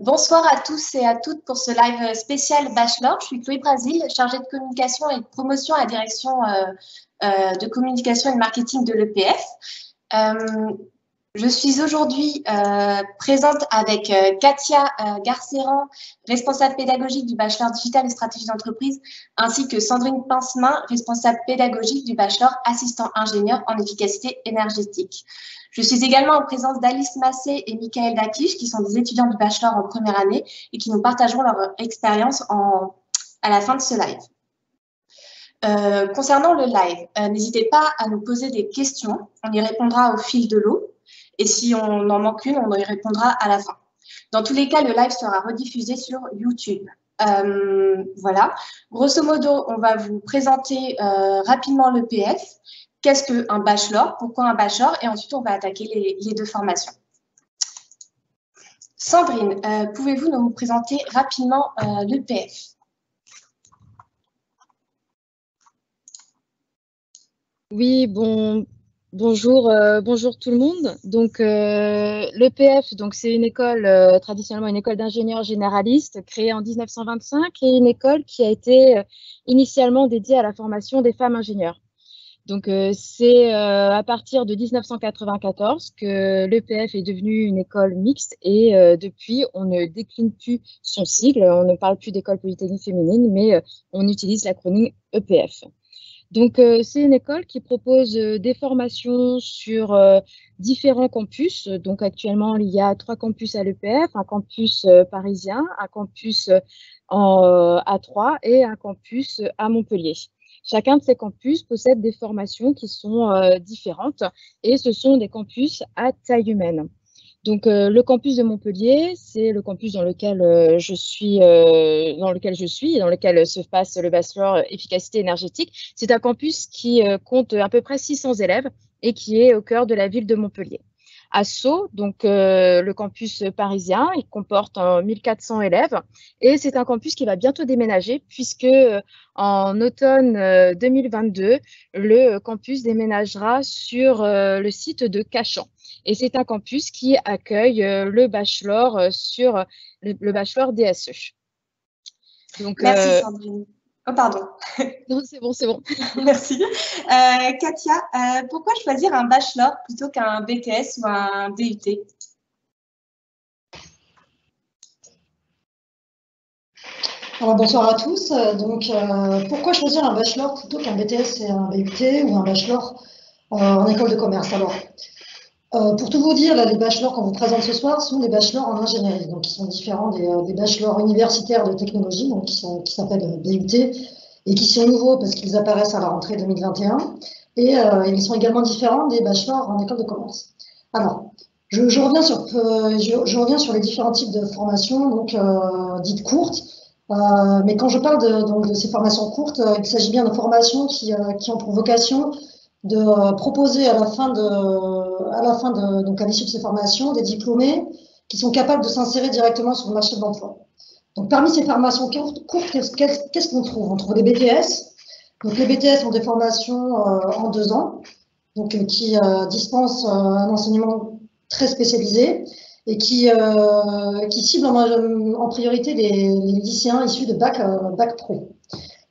Bonsoir à tous et à toutes pour ce live spécial Bachelor. Je suis Chloé Brasil, chargée de communication et de promotion à la direction de communication et de marketing de l'EPF. Je suis aujourd'hui présente avec Katia Garceran, responsable pédagogique du Bachelor Digital et Stratégie d'entreprise, ainsi que Sandrine Pincemin, responsable pédagogique du Bachelor Assistant ingénieur en efficacité énergétique. Je suis également en présence d'Alice Massé et Michael Dakish, qui sont des étudiants du Bachelor en première année et qui nous partageront leur expérience à la fin de ce live. Concernant le live, n'hésitez pas à nous poser des questions, on y répondra au fil de l'eau. Et si on en manque une, on y répondra à la fin. Dans tous les cas, le live sera rediffusé sur YouTube. Voilà. Grosso modo, on va vous présenter rapidement l'EPF. Qu'est-ce qu'un bachelor? Pourquoi un bachelor? Et ensuite, on va attaquer les deux formations. Sandrine, pouvez-vous nous présenter rapidement l'EPF? Oui, bonjour tout le monde. Donc l'EPF, c'est une école traditionnellement une école d'ingénieurs généralistes créée en 1925 et une école qui a été initialement dédiée à la formation des femmes ingénieurs. Donc c'est à partir de 1994 que l'EPF est devenue une école mixte et depuis on ne décline plus son sigle, on ne parle plus d'école polytechnique féminine, mais on utilise l'acronyme EPF. Donc, c'est une école qui propose des formations sur différents campus. Donc, actuellement, il y a 3 campus à l'EPF, un campus parisien, un campus à Troyes et un campus à Montpellier. Chacun de ces campus possède des formations qui sont différentes et ce sont des campus à taille humaine. Donc, le campus de Montpellier, c'est le campus dans lequel je suis et dans lequel se passe le bachelor efficacité énergétique. C'est un campus qui compte à peu près 600 élèves et qui est au cœur de la ville de Montpellier. À Sceaux, donc le campus parisien, il comporte 1400 élèves et c'est un campus qui va bientôt déménager puisque en automne 2022, le campus déménagera sur le site de Cachan. Et c'est un campus qui accueille le bachelor sur le bachelor DSE. Donc, merci Sandrine. Oh, pardon. Non, c'est bon. Merci. Katia, pourquoi choisir un bachelor plutôt qu'un BTS ou un DUT? Alors, bonsoir à tous. Donc, pourquoi choisir un bachelor plutôt qu'un BTS et un BUT ou un bachelor en école de commerce? Alors, pour tout vous dire, là, les bachelors qu'on vous présente ce soir sont des bachelors en ingénierie, donc qui sont différents des bachelors universitaires de technologie, donc qui s'appellent BUT, et qui sont nouveaux parce qu'ils apparaissent à la rentrée 2021, et ils sont également différents des bachelors en école de commerce. Alors, je reviens sur les différents types de formations, donc dites courtes, mais quand je parle de ces formations courtes, il s'agit bien de formations qui ont pour vocation de proposer à l'issue de ces formations, des diplômés qui sont capables de s'insérer directement sur le marché de l'emploi. Donc, parmi ces formations courtes, qu'est-ce qu'on trouve? On trouve des BTS. Donc, les BTS ont des formations en 2 ans, donc qui dispensent un enseignement très spécialisé et qui ciblent en priorité les lycéens issus de bac pro.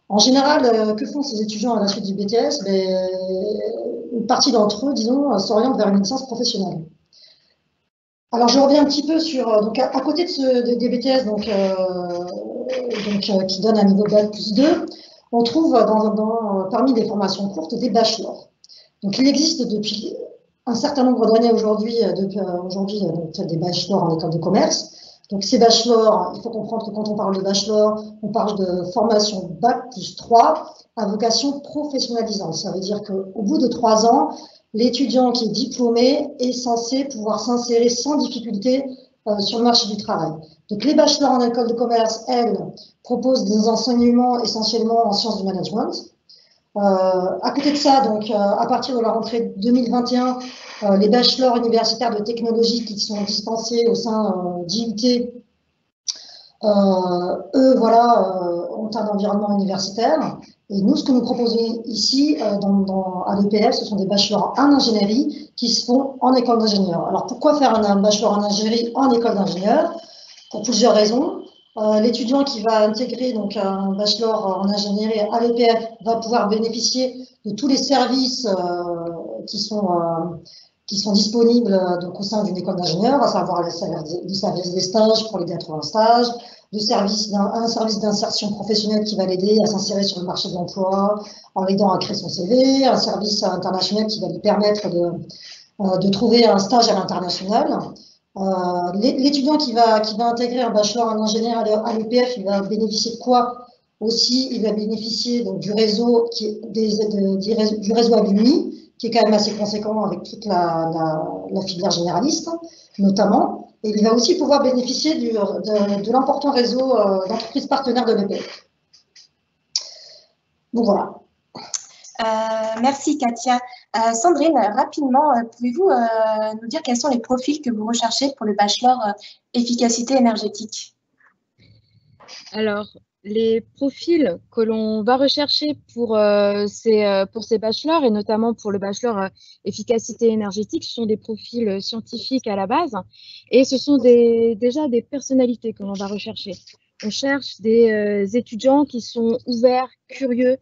En général, que font ces étudiants à la suite du BTS? Une partie d'entre eux, disons, s'orientent vers une licence professionnelle. Alors, je reviens un petit peu sur… Donc, à côté des BTS, qui donnent un niveau bac plus 2, on trouve parmi les formations courtes des bachelors. Donc, il existe depuis un certain nombre d'années aujourd'hui des bachelors en école de commerce. Donc, ces bachelors, il faut comprendre que quand on parle de bachelor, on parle de formation bac plus 3 à vocation professionnalisante. Ça veut dire qu'au bout de 3 ans, l'étudiant qui est diplômé est censé pouvoir s'insérer sans difficulté sur le marché du travail. Donc, les bachelors en école de commerce, elles, proposent des enseignements essentiellement en sciences du management. À côté de ça, donc, à partir de la rentrée 2021, les bachelors universitaires de technologie qui sont dispensés au sein d'IUT, eux, voilà, ont un environnement universitaire. Et nous, ce que nous proposons ici à l'EPF, ce sont des bachelors en ingénierie qui se font en école d'ingénieur. Alors, pourquoi faire un bachelor en ingénierie en école d'ingénieur? pour plusieurs raisons. L'étudiant qui va intégrer donc un bachelor en ingénierie à l'EPF va pouvoir bénéficier de tous les services qui sont disponibles donc, au sein d'une école d'ingénieurs, à savoir le service des stages pour l'aider à trouver un stage, un service d'insertion professionnelle qui va l'aider à s'insérer sur le marché de l'emploi en l'aidant à créer son CV, un service international qui va lui permettre de trouver un stage à l'international. L'étudiant qui va intégrer un bachelor en ingénieur à l'EPF, il va bénéficier de quoi aussi? Il va bénéficier donc, du réseau du réseau alumni, qui est quand même assez conséquent avec toute la filière généraliste, notamment. Et il va aussi pouvoir bénéficier de l'important réseau d'entreprises partenaires de l'EPF. Donc voilà. Merci Katia. Sandrine, rapidement, pouvez-vous nous dire quels sont les profils que vous recherchez pour le bachelor efficacité énergétique? Alors, les profils que l'on va rechercher pour ces bachelors, et notamment pour le bachelor efficacité énergétique, ce sont des profils scientifiques à la base, et ce sont déjà des personnalités que l'on va rechercher. On cherche des étudiants qui sont ouverts, curieux,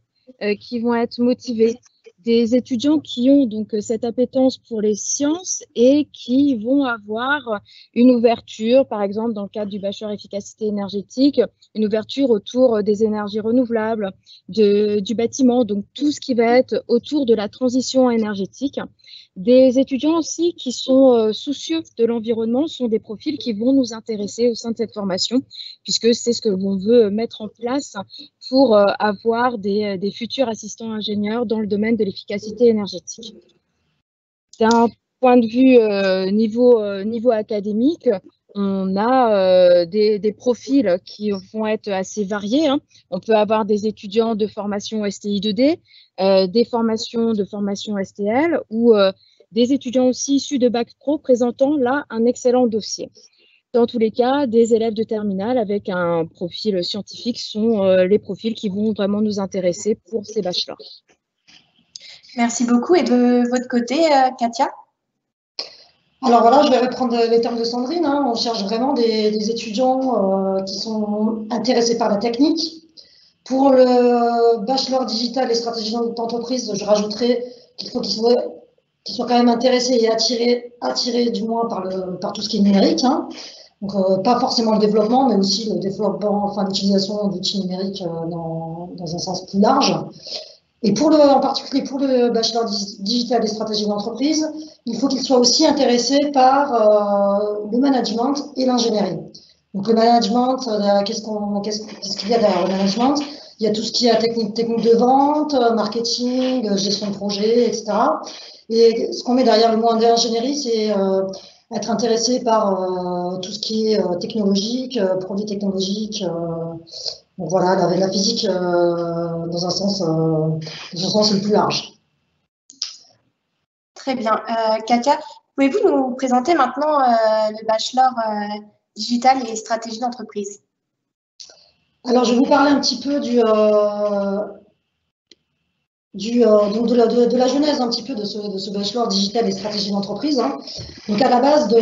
qui vont être motivés, des étudiants qui ont donc cette appétence pour les sciences et qui vont avoir une ouverture, par exemple dans le cadre du bachelor efficacité énergétique, une ouverture autour des énergies renouvelables, du bâtiment, donc tout ce qui va être autour de la transition énergétique. Des étudiants aussi qui sont soucieux de l'environnement sont des profils qui vont nous intéresser au sein de cette formation, puisque c'est ce que l'on veut mettre en place pour avoir des futurs assistants ingénieurs dans le domaine de l'efficacité énergétique. D'un point de vue niveau académique, on a des profils qui vont être assez variés. Hein. On peut avoir des étudiants de formation STI 2D, des formations de formation STL ou des étudiants aussi issus de Bac Pro présentant là un excellent dossier. Dans tous les cas, des élèves de terminale avec un profil scientifique sont les profils qui vont vraiment nous intéresser pour ces bachelors. Merci beaucoup. Et de votre côté, Katia? Alors voilà, je vais reprendre les termes de Sandrine. Hein. On cherche vraiment des étudiants qui sont intéressés par la technique. Pour le bachelor digital et stratégie d'entreprise, je rajouterai qu'il faut qu'ils soient quand même intéressés et attirés du moins par tout ce qui est numérique. Hein. Donc, pas forcément le développement, mais aussi le développement, enfin l'utilisation d'outils numériques dans un sens plus large. Et en particulier pour le bachelor digital et stratégie d'entreprise, il faut qu'il soit aussi intéressé par le management et l'ingénierie. Donc le management, qu'est-ce qu'il y a derrière le management? Il y a tout ce qui est technique de vente, marketing, gestion de projet, etc. Et ce qu'on met derrière le mot d'ingénierie, c'est être intéressé par tout ce qui est technologique, produits technologiques. Donc voilà, la physique dans un sens le plus large. Très bien. Katia, pouvez-vous nous présenter maintenant le bachelor digital et stratégie d'entreprise? Alors, je vais vous parler un petit peu donc de la genèse un petit peu de ce bachelor digital et stratégie d'entreprise. Hein. Donc, à la base de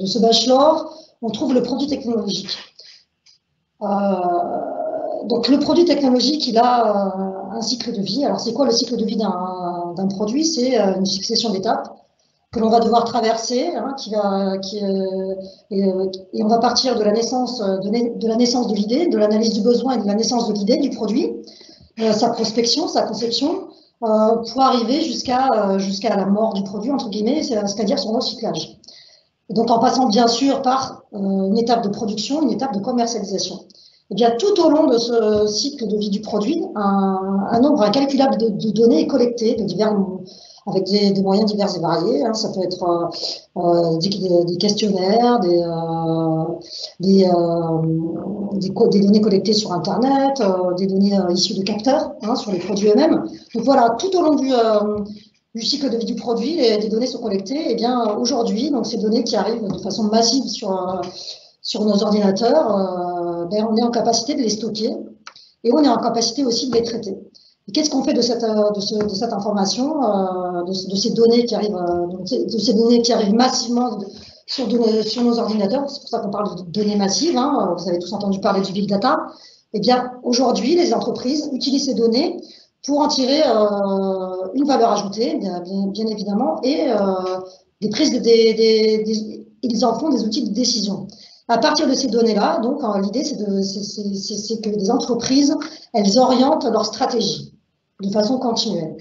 ce bachelor, on trouve le produit technologique. Donc, le produit technologique, il a un cycle de vie. Alors, c'est quoi le cycle de vie d'un produit? C'est une succession d'étapes que l'on va devoir traverser, hein, et on va partir de la naissance de l'idée, de l'analyse du besoin et de la naissance de l'idée, du produit, sa prospection, sa conception, pour arriver jusqu'à la mort du produit, entre guillemets, c'est-à-dire son recyclage. Et donc en passant bien sûr par une étape de production, une étape de commercialisation. Et bien tout au long de ce cycle de vie du produit, un nombre incalculable de données est collecté avec des moyens divers et variés. Hein. Ça peut être des questionnaires, des données collectées sur Internet, des données issues de capteurs hein, sur les produits eux-mêmes. Donc voilà, tout au long du cycle de vie du produit, des données sont collectées. Et bien aujourd'hui, donc ces données qui arrivent de façon massive sur nos ordinateurs, on est en capacité de les stocker et on est en capacité aussi de les traiter. Qu'est-ce qu'on fait de cette information, de ces données qui arrivent massivement sur nos ordinateurs. C'est pour ça qu'on parle de données massives, hein. Vous avez tous entendu parler du big data. Eh bien, aujourd'hui, les entreprises utilisent ces données pour en tirer une valeur ajoutée, bien évidemment, et des prises ils en font des outils de décision. À partir de ces données-là, donc, l'idée, c'est que les entreprises, elles orientent leur stratégie de façon continuelle.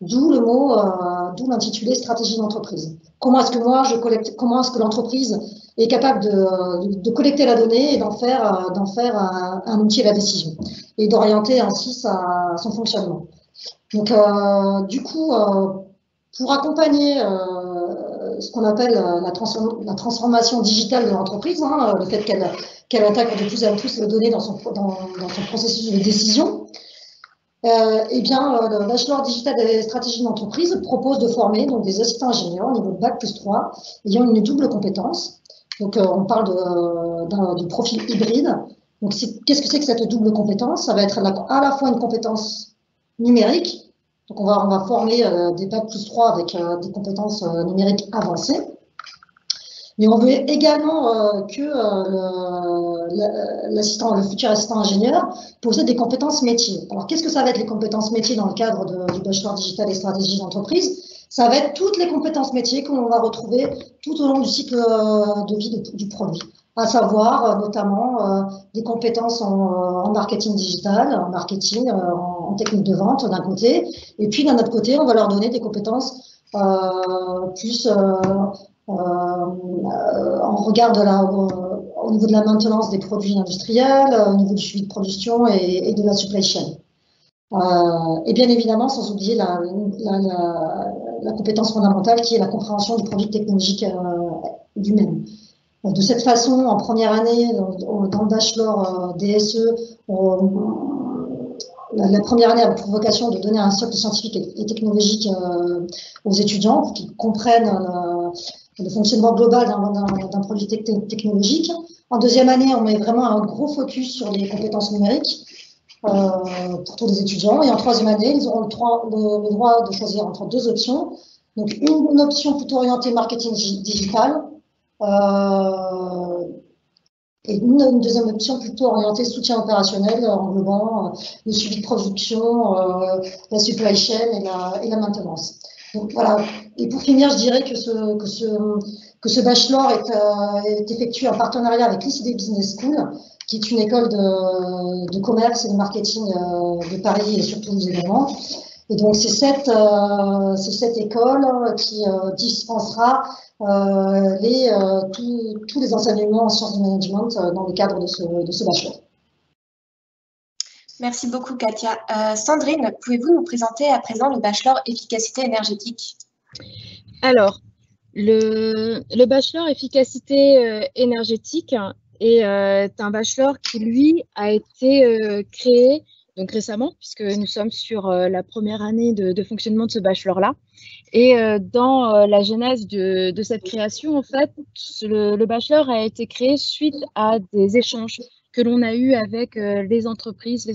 D'où d'où l'intitulé stratégie d'entreprise. Comment est-ce que l'entreprise est capable de collecter la donnée et d'en faire un outil à la décision et d'orienter ainsi son fonctionnement. Donc, du coup, pour accompagner ce qu'on appelle la transformation digitale de l'entreprise, hein, le fait qu'elle intègre de plus en plus les données dans son processus de décision, eh bien, le bachelor digital et stratégie d'entreprise propose de former donc, des assistants ingénieurs au niveau de Bac plus 3, ayant une double compétence. Donc, on parle du profil hybride. Donc, qu'est-ce que c'est que cette double compétence? Ça va être à la fois une compétence numérique. Donc, on va former des Bac plus 3 avec des compétences numériques avancées. Mais on veut également que le futur assistant ingénieur possède des compétences métiers. Alors, qu'est-ce que ça va être les compétences métiers dans le cadre du bachelor digital et stratégie d'entreprise? Ça va être toutes les compétences métiers que l'on va retrouver tout au long du cycle de vie du produit, à savoir notamment des compétences en marketing digital, en marketing, en technique de vente d'un côté, et puis d'un autre côté, on va leur donner des compétences plus en regard au niveau de la maintenance des produits industriels, au niveau du suivi de production et de la supply chain. Et bien évidemment, sans oublier la compétence fondamentale qui est la compréhension du produit technologique lui-même. De cette façon, en première année, dans le bachelor DSE, la première année a pour vocation de donner un socle scientifique et technologique aux étudiants pour qu'ils comprennent le fonctionnement global d'un produit technologique. En deuxième année, on met vraiment un gros focus sur les compétences numériques pour tous les étudiants. Et en troisième année, ils auront le droit de choisir entre deux options. Donc, une option plutôt orientée marketing digital et une deuxième option plutôt orientée soutien opérationnel, englobant le suivi de production, la supply chain et la maintenance. Donc, voilà. Et pour finir, je dirais que ce bachelor est effectué en partenariat avec l'ICD Business School, qui est une école de commerce et de marketing de Paris et sur Toulouse également. Et donc, c'est cette école qui dispensera tous les enseignements en sciences du management dans le cadre de ce bachelor. Merci beaucoup, Katia. Sandrine, pouvez-vous nous présenter à présent le bachelor efficacité énergétique? Alors, le bachelor efficacité énergétique est un bachelor qui, lui, a été créé donc récemment, puisque nous sommes sur la première année de fonctionnement de ce bachelor-là. Et dans la genèse de cette création, en fait, le bachelor a été créé suite à des échanges que l'on a eus avec les entreprises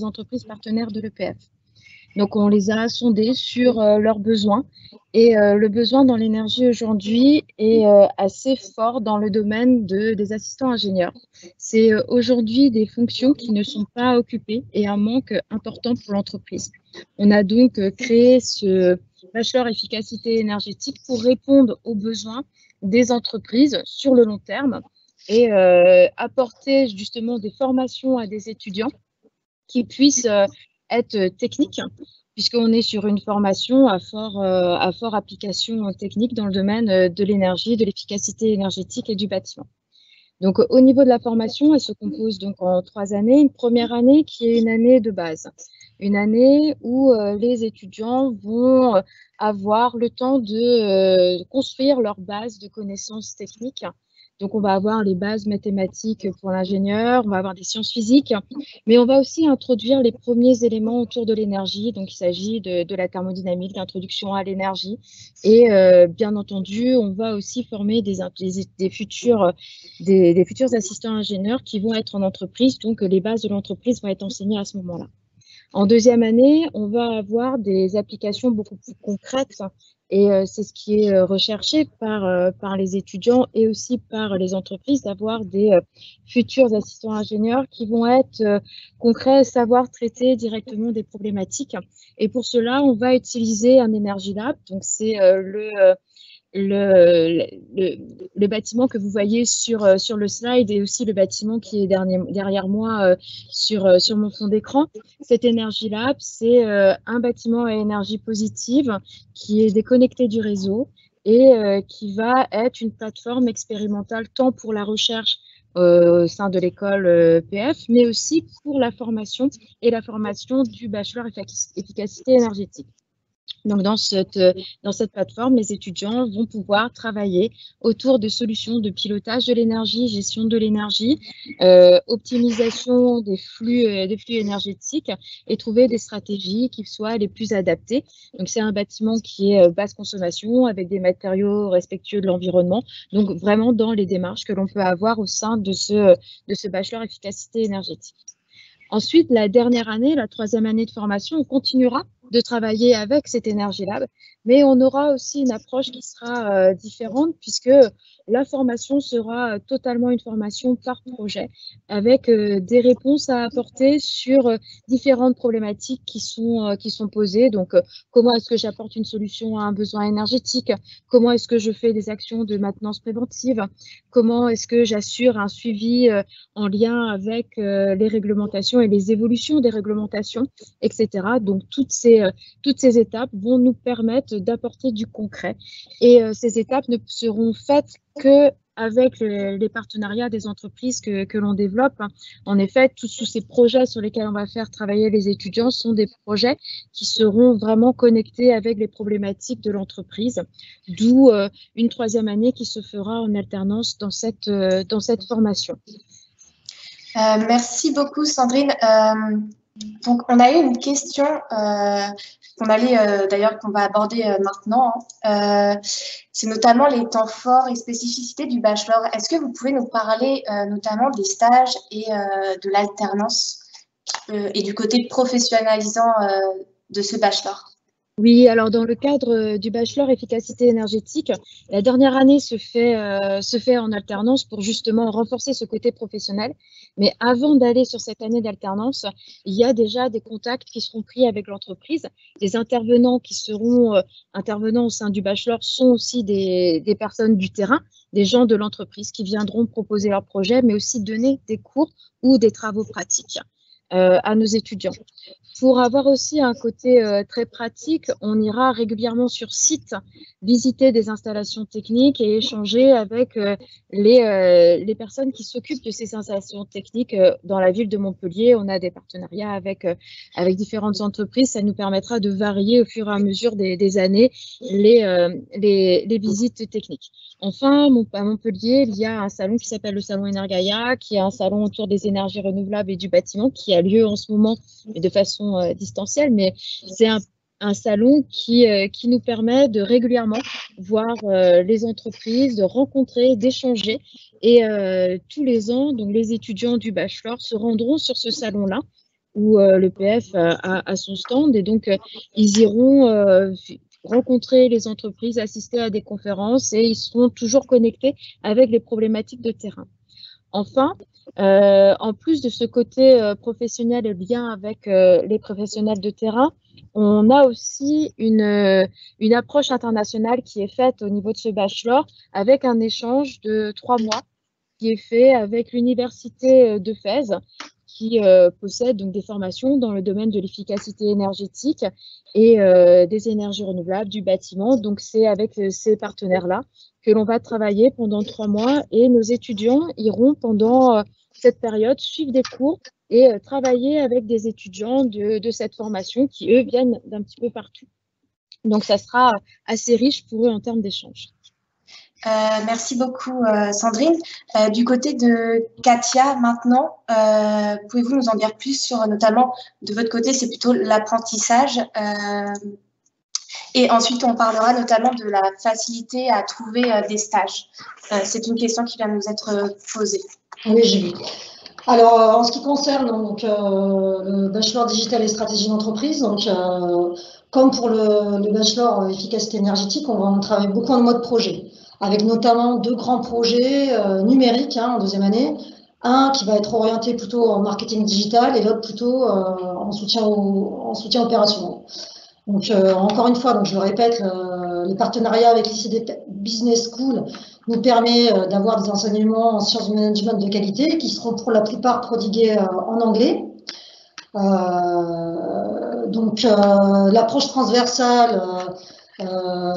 partenaires de l'EPF. Donc, on les a sondés sur leurs besoins. Et le besoin dans l'énergie aujourd'hui est assez fort dans le domaine des assistants ingénieurs. C'est aujourd'hui des fonctions qui ne sont pas occupées et un manque important pour l'entreprise. On a donc créé ce bachelor efficacité énergétique pour répondre aux besoins des entreprises sur le long terme et apporter justement des formations à des étudiants qui puissent être techniques, puisqu'on est sur une formation à fort application technique dans le domaine de l'énergie, de l'efficacité énergétique et du bâtiment. Donc, au niveau de la formation, elle se compose donc en 3 années. Une première année qui est une année de base, une année où les étudiants vont avoir le temps de construire leur base de connaissances techniques. Donc, on va avoir les bases mathématiques pour l'ingénieur, on va avoir des sciences physiques, mais on va aussi introduire les premiers éléments autour de l'énergie. Donc, il s'agit de la thermodynamique, d'introduction à l'énergie. Et bien entendu, on va aussi former des futurs assistants ingénieurs qui vont être en entreprise. Donc, les bases de l'entreprise vont être enseignées à ce moment-là. En deuxième année, on va avoir des applications beaucoup plus concrètes et c'est ce qui est recherché par les étudiants et aussi par les entreprises, d'avoir des futurs assistants ingénieurs qui vont être concrets, savoir traiter directement des problématiques. Et pour cela, on va utiliser un Energy Lab. Donc, c'est le bâtiment que vous voyez sur le slide et aussi le bâtiment qui est derrière moi sur mon fond d'écran. Cet Energy Lab, c'est un bâtiment à énergie positive qui est déconnecté du réseau et qui va être une plateforme expérimentale tant pour la recherche au sein de l'école PF, mais aussi pour la formation et la formation du bachelor efficacité énergétique. Donc, dans cette plateforme, les étudiants vont pouvoir travailler autour de solutions de pilotage de l'énergie, gestion de l'énergie, optimisation des flux énergétiques et trouver des stratégies qui soient les plus adaptées. Donc, c'est un bâtiment qui est basse consommation avec des matériaux respectueux de l'environnement. Donc, vraiment dans les démarches que l'on peut avoir au sein de ce bachelor efficacité énergétique. Ensuite, la dernière année, la troisième année de formation, on continuera de travailler avec cet Energy Lab, mais on aura aussi une approche qui sera différente puisque la formation sera totalement une formation par projet avec des réponses à apporter sur différentes problématiques qui sont posées. Donc, comment est-ce que j'apporte une solution à un besoin énergétique? Comment est-ce que je fais des actions de maintenance préventive? Comment est-ce que j'assure un suivi en lien avec les réglementations et les évolutions des réglementations, etc. Donc, toutes ces étapes vont nous permettre d'apporter du concret. Et ces étapes ne seront faites qu'avec les partenariats des entreprises que l'on développe. En effet, tous ces projets sur lesquels on va faire travailler les étudiants sont des projets qui seront vraiment connectés avec les problématiques de l'entreprise, d'où une troisième année qui se fera en alternance dans cette formation. Merci beaucoup, Sandrine. Donc, on a eu une question qu'on va aborder maintenant. C'est notamment les temps forts et spécificités du bachelor. Est-ce que vous pouvez nous parler notamment des stages et de l'alternance et du côté professionnalisant de ce bachelor? Oui, alors dans le cadre du bachelor efficacité énergétique, la dernière année se fait en alternance pour justement renforcer ce côté professionnel. Mais avant d'aller sur cette année d'alternance, il y a déjà des contacts qui seront pris avec l'entreprise. Les intervenants qui seront intervenants au sein du bachelor sont aussi des personnes du terrain, des gens de l'entreprise qui viendront proposer leurs projets, mais aussi donner des cours ou des travaux pratiques à nos étudiants. Pour avoir aussi un côté très pratique, on ira régulièrement sur site visiter des installations techniques et échanger avec les personnes qui s'occupent de ces installations techniques dans la ville de Montpellier. On a des partenariats avec différentes entreprises. Ça nous permettra de varier au fur et à mesure des années les visites techniques. Enfin, à Montpellier, il y a un salon qui s'appelle le Salon Energaia, qui est un salon autour des énergies renouvelables et du bâtiment, qui a lieu en ce moment de façon distancielle, mais c'est un salon qui nous permet de régulièrement voir les entreprises, de rencontrer, d'échanger. Et tous les ans, donc les étudiants du bachelor se rendront sur ce salon-là, où le PF a son stand. Et donc, ils iront rencontrer les entreprises, assister à des conférences, et ils seront toujours connectés avec les problématiques de terrain. Enfin, en plus de ce côté professionnel et lien avec les professionnels de terrain, on a aussi une approche internationale qui est faite au niveau de ce bachelor avec un échange de 3 mois qui est fait avec l'université de Fès, qui possède donc des formations dans le domaine de l'efficacité énergétique et des énergies renouvelables, du bâtiment. Donc, c'est avec ces partenaires-là que l'on va travailler pendant 3 mois et nos étudiants iront pendant cette période suivre des cours et travailler avec des étudiants de cette formation qui, eux, viennent d'un petit peu partout. Donc, ça sera assez riche pour eux en termes d'échanges. Merci beaucoup, Sandrine. Du côté de Katia, maintenant, pouvez-vous nous en dire plus sur, notamment, de votre côté, c'est plutôt l'apprentissage. Et ensuite, on parlera notamment de la facilité à trouver des stages. C'est une question qui vient de nous être posée. Oui, j'ai vu. Alors, en ce qui concerne donc, le bachelor digital et stratégie d'entreprise, donc, comme pour le bachelor efficacité énergétique, on va travailler beaucoup en mode projet, avec notamment 2 grands projets numériques en deuxième année. Un qui va être orienté plutôt en marketing digital et l'autre plutôt en soutien opérationnel. Donc, encore une fois, donc, je le répète, le partenariat avec l'ICD Business School nous permet d'avoir des enseignements en sciences du management de qualité qui seront pour la plupart prodigués en anglais. Donc, l'approche transversale,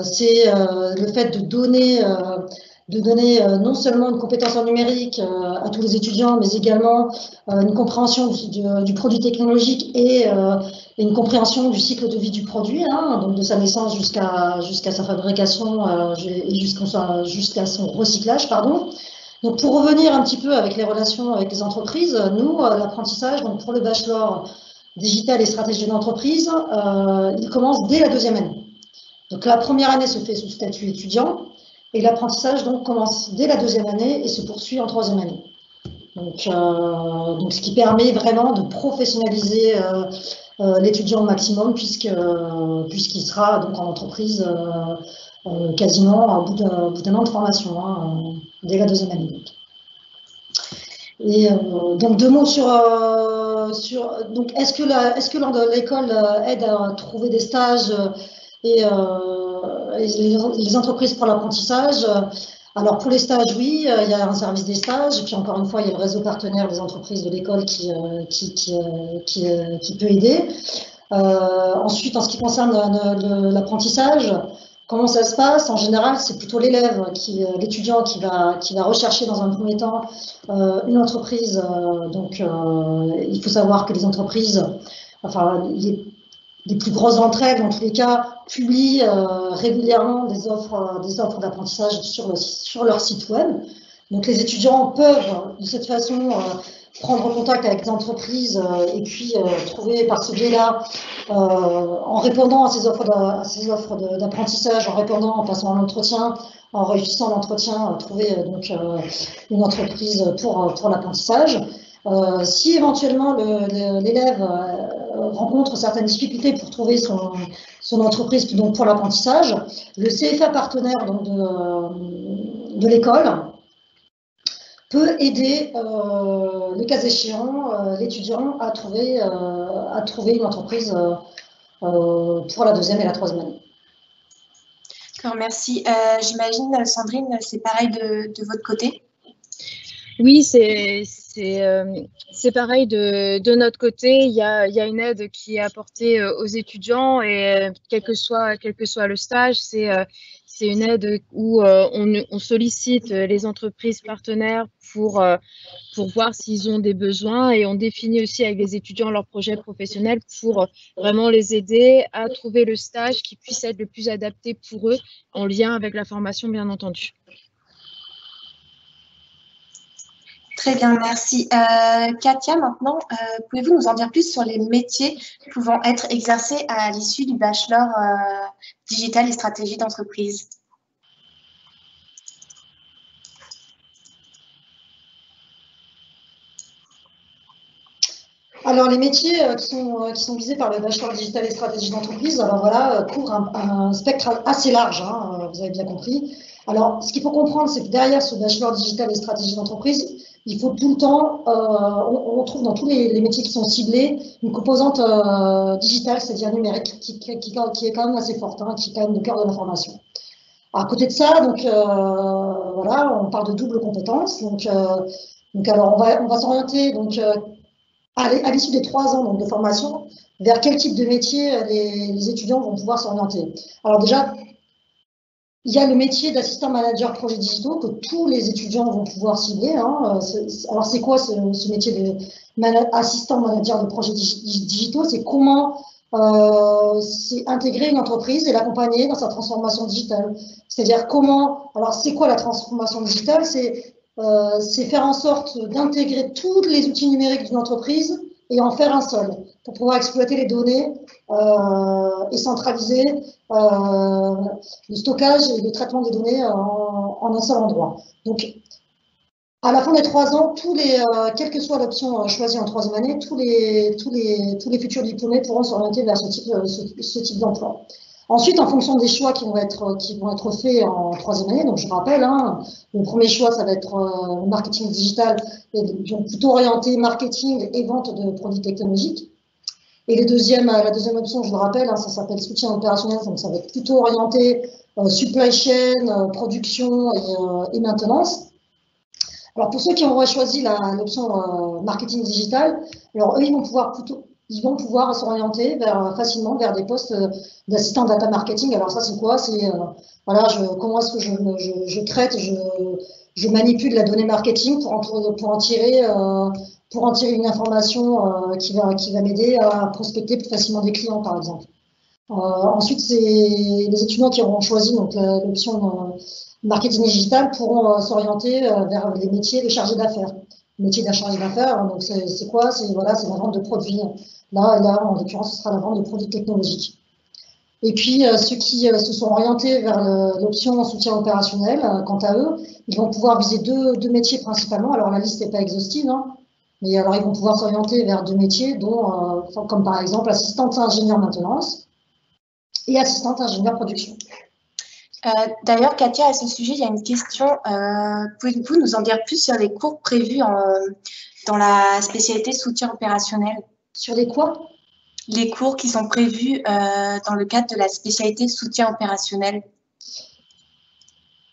c'est le fait de donner non seulement une compétence en numérique à tous les étudiants, mais également une compréhension du produit technologique et une compréhension du cycle de vie du produit, donc de sa naissance jusqu'à sa fabrication et jusqu'à son recyclage, pardon. Donc, pour revenir un petit peu avec les relations avec les entreprises, nous, l'apprentissage, donc pour le bachelor digital et stratégie d'entreprise, il commence dès la deuxième année. Donc, la première année se fait sous statut étudiant et l'apprentissage donc commence dès la deuxième année et se poursuit en troisième année. Donc, ce qui permet vraiment de professionnaliser l'étudiant au maximum puisqu'il sera donc en entreprise quasiment au bout d'un an de formation, dès la deuxième année. Et donc 2 mots sur donc est-ce que l'école aide à trouver des stages et les entreprises pour l'apprentissage? Alors pour les stages, oui, il y a un service des stages, et puis encore une fois, il y a le réseau partenaire des entreprises de l'école qui peut aider. Ensuite, en ce qui concerne l'apprentissage, comment ça se passe? En général, c'est plutôt l'étudiant qui va rechercher dans un premier temps une entreprise. Donc, il faut savoir que les entreprises, enfin, les plus grosses d'entre elles, dans tous les cas, publient régulièrement des offres d'apprentissage sur leur site web. Donc, les étudiants peuvent, de cette façon, prendre contact avec des entreprises et puis trouver par ce biais-là, en répondant à ces offres d'apprentissage, en passant un entretien, en réussissant l'entretien, trouver donc une entreprise pour l'apprentissage. Si éventuellement l'élève rencontre certaines difficultés pour trouver son entreprise donc pour l'apprentissage, le CFA partenaire donc de l'école peut aider, le cas échéant, l'étudiant à trouver une entreprise pour la deuxième et la troisième année. D'accord, merci. J'imagine, Sandrine, c'est pareil de votre côté? Oui, c'est pareil de notre côté. Il y a une aide qui est apportée aux étudiants et quel que soit le stage, c'est une aide où on sollicite les entreprises partenaires pour voir s'ils ont des besoins et on définit aussi avec les étudiants leurs projets professionnels pour vraiment les aider à trouver le stage qui puisse être le plus adapté pour eux en lien avec la formation, bien entendu. Très bien, merci. Katia, maintenant, pouvez-vous nous en dire plus sur les métiers pouvant être exercés à l'issue du bachelor digital et stratégie d'entreprise? Alors, les métiers qui sont visés par le bachelor digital et stratégie d'entreprise, alors voilà, couvrent un spectre assez large, vous avez bien compris. Alors, ce qu'il faut comprendre, c'est que derrière ce bachelor digital et stratégie d'entreprise, il faut tout le temps, on trouve dans tous les métiers qui sont ciblés une composante digitale, c'est-à-dire numérique, qui est quand même assez forte, qui est quand même le cœur de la formation. À côté de ça, donc voilà, on parle de double compétence. Donc alors on va s'orienter donc à l'issue des 3 ans donc, de formation, vers quel type de métier les étudiants vont pouvoir s'orienter. Alors déjà, il y a le métier d'assistant manager projet digitaux que tous les étudiants vont pouvoir cibler. Alors, c'est quoi ce métier d'assistant manager de projet digitaux? C'est comment c'est intégrer une entreprise et l'accompagner dans sa transformation digitale. C'est-à-dire comment… Alors, c'est quoi la transformation digitale? C'est faire en sorte d'intégrer tous les outils numériques d'une entreprise et en faire un seul, pour pouvoir exploiter les données et centraliser le stockage et le traitement des données en un seul endroit. Donc, À la fin des 3 ans, quelle que soit l'option choisie en 3e année, tous les futurs diplômés pourront s'orienter vers ce type d'emploi. Ensuite, en fonction des choix qui vont être faits en 3e année, donc je rappelle, hein, le premier choix, ça va être marketing digital, donc plutôt orienté marketing et vente de produits technologiques. Et la deuxième option, je le rappelle, hein, ça s'appelle soutien opérationnel, donc ça va être plutôt orienté supply chain, production et maintenance. Alors pour ceux qui auraient choisi l'option marketing digital, alors eux, ils vont pouvoir s'orienter facilement vers des postes d'assistant data marketing. Alors ça, c'est quoi? C'est voilà, comment est-ce que je traite, je manipule la donnée marketing pour en tirer une information qui va m'aider à prospecter plus facilement des clients, par exemple. Ensuite, c'est les étudiants qui auront choisi donc l'option marketing digital pourront s'orienter vers les métiers de chargé d'affaires. Métier de chargé d'affaires, donc c'est quoi? C'est la vente de produits. Là, en l'occurrence, ce sera la vente de produits technologiques. Et puis, ceux qui se sont orientés vers l'option soutien opérationnel, quant à eux, ils vont pouvoir viser deux métiers principalement. Alors, la liste n'est pas exhaustive, hein, mais alors ils vont pouvoir s'orienter vers 2 métiers, comme par exemple assistante ingénieur maintenance et assistante ingénieur production. D'ailleurs, Katia, à ce sujet, il y a une question. Pouvez-vous nous en dire plus sur les cours prévus dans la spécialité soutien opérationnel? Sur les quoi? Les cours qui sont prévus dans le cadre de la spécialité soutien opérationnel.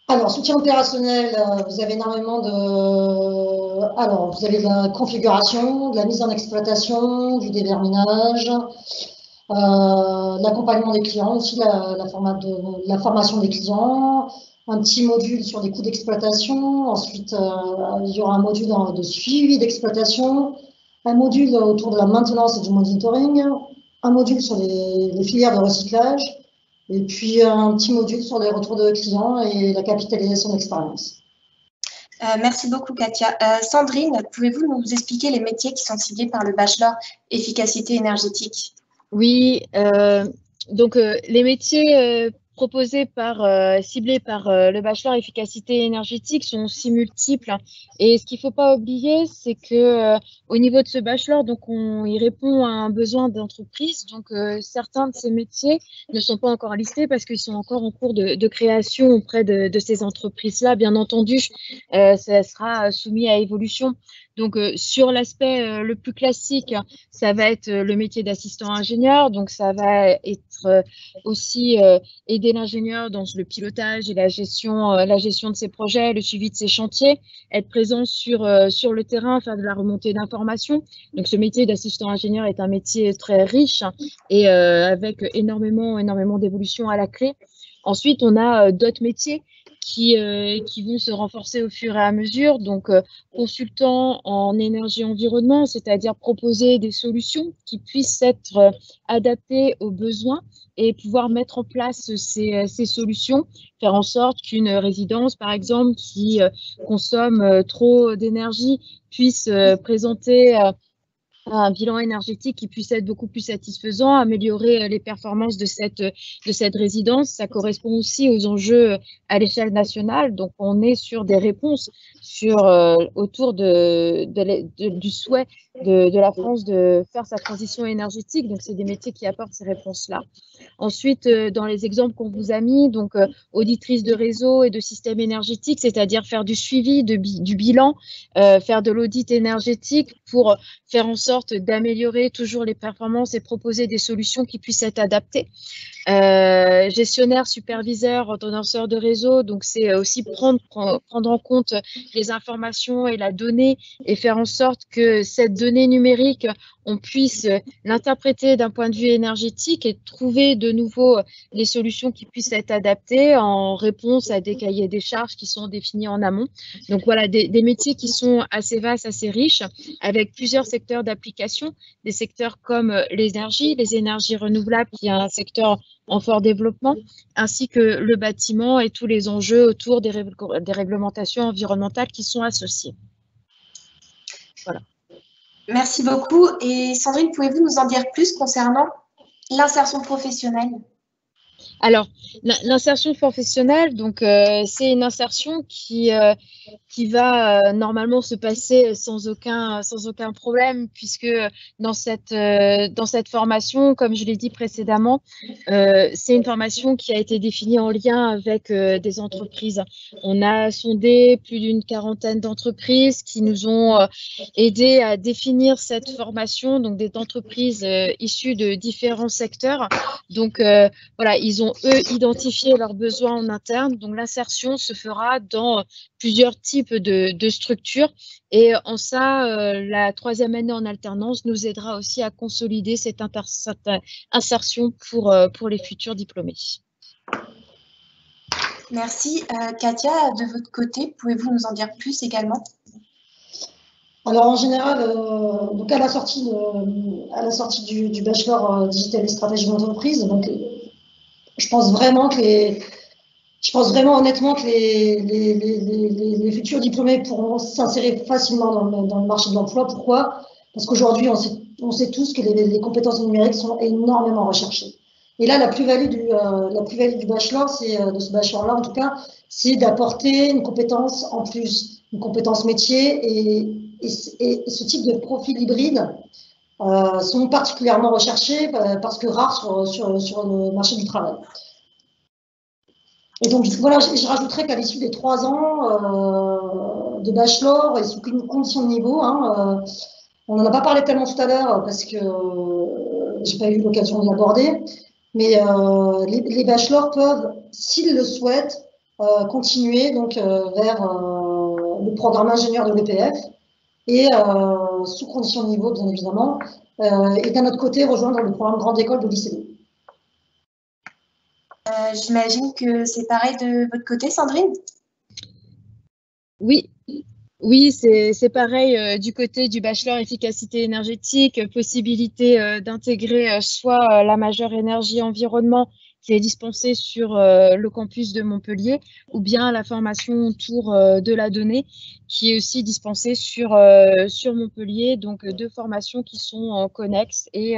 Alors, soutien opérationnel, vous avez énormément de... Alors, vous avez de la configuration, de la mise en exploitation, du déverminage, l'accompagnement des clients, aussi la formation des clients, un petit module sur les coûts d'exploitation. Ensuite, il y aura un module de suivi d'exploitation, un module autour de la maintenance et du monitoring, un module sur les filières de recyclage, et puis un petit module sur les retours de clients et la capitalisation d'expérience. Merci beaucoup, Katia. Sandrine, pouvez-vous nous expliquer les métiers qui sont ciblés par le bachelor efficacité énergétique? Oui, donc les métiers proposés ciblés par le bachelor efficacité énergétique sont aussi multiples. Et ce qu'il ne faut pas oublier, c'est que au niveau de ce bachelor, donc il répond à un besoin d'entreprise. Donc certains de ces métiers ne sont pas encore listés parce qu'ils sont encore en cours de création auprès de ces entreprises-là. Bien entendu, ça sera soumis à évolution. Donc, sur l'aspect le plus classique, ça va être le métier d'assistant ingénieur. Donc, ça va être aussi aider l'ingénieur dans le pilotage et la gestion de ses projets, le suivi de ses chantiers, être présent sur le terrain, faire de la remontée d'informations. Donc, ce métier d'assistant ingénieur est un métier très riche et avec énormément d'évolutions à la clé. Ensuite, on a d'autres métiers qui vont se renforcer au fur et à mesure. Donc, consultant en énergie-environnement, c'est-à-dire proposer des solutions qui puissent être adaptées aux besoins et pouvoir mettre en place ces solutions, faire en sorte qu'une résidence, par exemple, qui consomme trop d'énergie, puisse présenter un bilan énergétique qui puisse être beaucoup plus satisfaisant, améliorer les performances de cette résidence. Ça correspond aussi aux enjeux à l'échelle nationale. Donc, on est sur des réponses autour du souhait de la France de faire sa transition énergétique. Donc, c'est des métiers qui apportent ces réponses-là. Ensuite, dans les exemples qu'on vous a mis, donc auditrice de réseau et de système énergétique, c'est-à-dire faire du suivi du bilan, faire de l'audit énergétique pour faire en sorte d'améliorer toujours les performances et proposer des solutions qui puissent être adaptées. Gestionnaire, superviseur, ordonnanceur de réseau, donc c'est aussi prendre en compte les informations et la donnée et faire en sorte que cette donnée numérique, on puisse l'interpréter d'un point de vue énergétique et trouver de nouveau les solutions qui puissent être adaptées en réponse à des cahiers des charges qui sont définis en amont. Donc voilà, des métiers qui sont assez vastes, assez riches, avec plusieurs secteurs d'application, des secteurs comme les énergies renouvelables, qui est un secteur en fort développement, ainsi que le bâtiment et tous les enjeux autour des réglementations environnementales qui sont associées. Voilà. Merci beaucoup. Et Sandrine, pouvez-vous nous en dire plus concernant l'insertion professionnelle? Alors, l'insertion professionnelle, donc c'est une insertion qui va normalement se passer sans aucun problème, puisque dans cette formation, comme je l'ai dit précédemment, c'est une formation qui a été définie en lien avec des entreprises. On a sondé plus d'une quarantaine d'entreprises qui nous ont aidé à définir cette formation, donc des entreprises issues de différents secteurs. Donc, voilà, ils ont, eux, identifié leurs besoins en interne. Donc, l'insertion se fera dans plusieurs types de structures. Et en ça, la 3e année en alternance nous aidera aussi à consolider cette insertion pour les futurs diplômés. Merci. Katia, de votre côté, pouvez-vous nous en dire plus également? Alors en général, donc à la sortie du bachelor digital et stratégie d'entreprise, donc je pense vraiment honnêtement que les futurs diplômés pourront s'insérer facilement dans le marché de l'emploi. Pourquoi? Parce qu'aujourd'hui, on sait tous que les compétences numériques sont énormément recherchées. Et là, la plus-value du bachelor, de ce bachelor-là en tout cas, c'est d'apporter une compétence en plus, une compétence métier, et ce type de profil hybride sont particulièrement recherchés parce que rares sur le marché du travail. Et donc voilà, je rajouterais qu'à l'issue des 3 ans de bachelor et sous condition de niveau, on n'en a pas parlé tellement tout à l'heure parce que j'ai pas eu l'occasion de l'aborder, mais les bachelors peuvent, s'ils le souhaitent, continuer donc vers le programme ingénieur de l'EPF et sous condition de niveau bien évidemment, et d'un autre côté rejoindre le programme grande école de l'ICD. J'imagine que c'est pareil de votre côté, Sandrine? Oui, oui, c'est pareil du côté du bachelor efficacité énergétique, possibilité d'intégrer soit la majeure énergie environnement qui est dispensée sur le campus de Montpellier, ou bien la formation autour de la donnée qui est aussi dispensée sur Montpellier. Donc 2 formations qui sont connexes et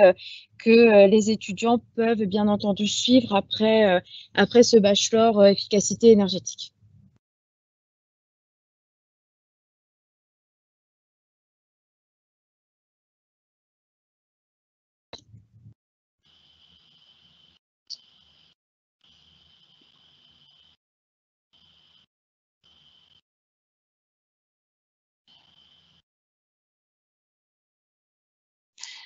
que les étudiants peuvent bien entendu suivre après ce bachelor efficacité énergétique.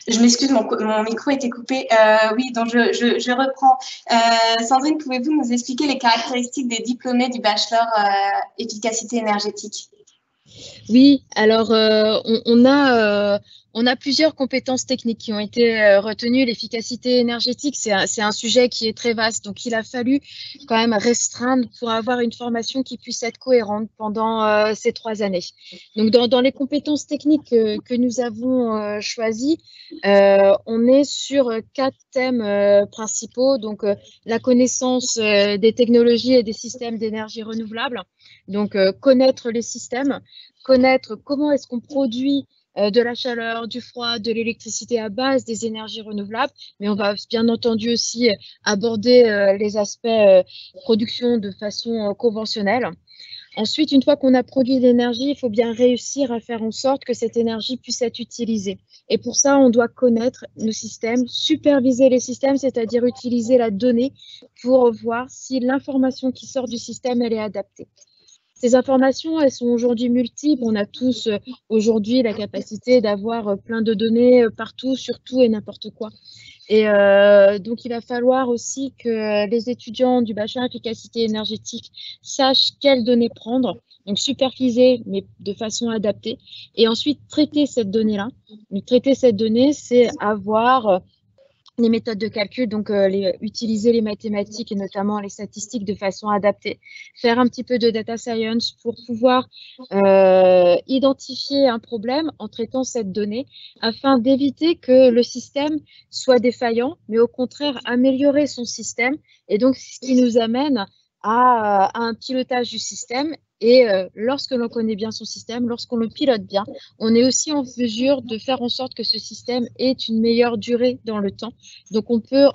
Je m'excuse, mon micro était coupé. Oui, donc je reprends. Sandrine, pouvez-vous nous expliquer les caractéristiques des diplômés du bachelor efficacité énergétique? Oui, alors on a plusieurs compétences techniques qui ont été retenues. L'efficacité énergétique, c'est un sujet qui est très vaste, donc il a fallu quand même restreindre pour avoir une formation qui puisse être cohérente pendant ces 3 années. Donc dans les compétences techniques que nous avons choisies, on est sur 4 thèmes principaux. Donc la connaissance des technologies et des systèmes d'énergie renouvelable, donc connaître les systèmes, connaître comment est-ce qu'on produit de la chaleur, du froid, de l'électricité à base des énergies renouvelables, mais on va bien entendu aussi aborder les aspects production de façon conventionnelle. Ensuite, une fois qu'on a produit l'énergie, il faut bien réussir à faire en sorte que cette énergie puisse être utilisée. Et pour ça, on doit connaître nos systèmes, superviser les systèmes, c'est-à-dire utiliser la donnée pour voir si l'information qui sort du système, elle est adaptée. Ces informations, elles sont aujourd'hui multiples. On a tous aujourd'hui la capacité d'avoir plein de données partout, sur tout et n'importe quoi. Et donc, il va falloir aussi que les étudiants du bachelor efficacité énergétique sachent quelles données prendre, donc superviser, mais de façon adaptée, et ensuite traiter cette donnée-là. Donc, traiter cette donnée, c'est avoir les méthodes de calcul, donc utiliser les mathématiques et notamment les statistiques de façon adaptée, faire un petit peu de data science pour pouvoir identifier un problème en traitant cette donnée afin d'éviter que le système soit défaillant, mais au contraire améliorer son système, et donc ce qui nous amène à un pilotage du système. Et lorsque l'on connaît bien son système, lorsqu'on le pilote bien, on est aussi en mesure de faire en sorte que ce système ait une meilleure durée dans le temps. Donc, on peut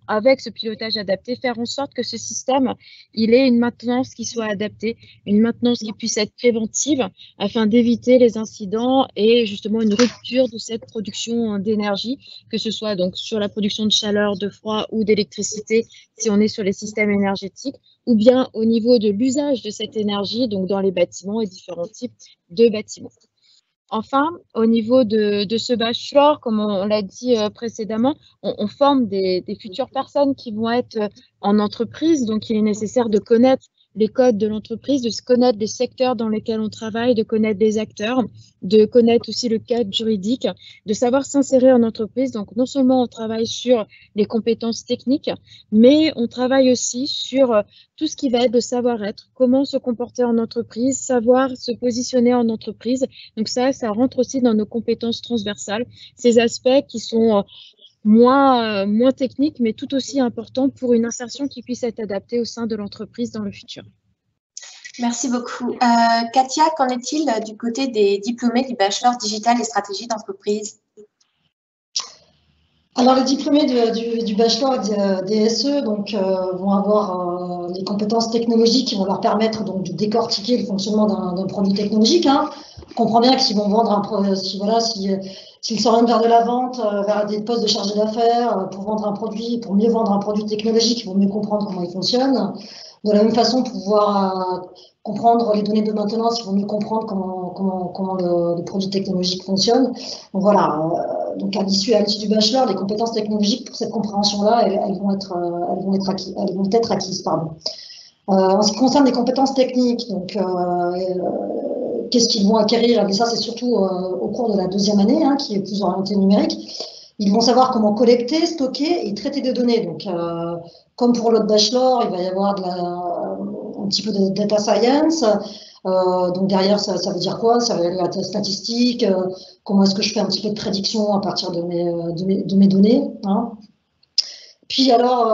avec ce pilotage adapté, faire en sorte que ce système, il ait une maintenance qui soit adaptée, une maintenance qui puisse être préventive afin d'éviter les incidents et justement une rupture de cette production d'énergie, que ce soit donc sur la production de chaleur, de froid ou d'électricité, si on est sur les systèmes énergétiques, ou bien au niveau de l'usage de cette énergie, donc dans les bâtiments et différents types de bâtiments. Enfin, au niveau de ce bachelor, comme on l'a dit précédemment, on forme des futures personnes qui vont être en entreprise. Donc, il est nécessaire de connaître les codes de l'entreprise, de se connaître les secteurs dans lesquels on travaille, de connaître les acteurs, de connaître aussi le cadre juridique, de savoir s'insérer en entreprise. Donc, non seulement on travaille sur les compétences techniques, mais on travaille aussi sur tout ce qui va être de savoir-être, comment se comporter en entreprise, savoir se positionner en entreprise. Donc ça rentre aussi dans nos compétences transversales, ces aspects qui sont moins techniques, mais tout aussi importants pour une insertion qui puisse être adaptée au sein de l'entreprise dans le futur. Merci beaucoup. Katia, qu'en est-il du côté des diplômés du bachelor digital et stratégie d'entreprise? Alors, les diplômés du bachelor DSE vont avoir les compétences technologiques qui vont leur permettre donc, de décortiquer le fonctionnement d'un produit technologique. Hein. On comprend bien que s'ils vont vendre s'ils s'orientent vers de la vente, vers des postes de chargé d'affaires, pour mieux vendre un produit technologique, ils vont mieux comprendre comment il fonctionne. De la même façon, pour pouvoir comprendre les données de maintenance, ils vont mieux comprendre comment le produit technologique fonctionne. Donc voilà. Donc à l'issue du bachelor, les compétences technologiques pour cette compréhension-là, elles vont être acquises. En ce qui concerne les compétences techniques, donc qu'est-ce qu'ils vont acquérir? Et ça, c'est surtout au cours de la deuxième année, hein, qui est plus orientée numérique. Ils vont savoir comment collecter, stocker et traiter des données. Donc, comme pour l'autre bachelor, il va y avoir un petit peu de data science. Donc derrière, ça veut dire quoi? Ça veut dire la statistique, comment est-ce que je fais un petit peu de prédiction à partir de mes données. Hein. Puis alors,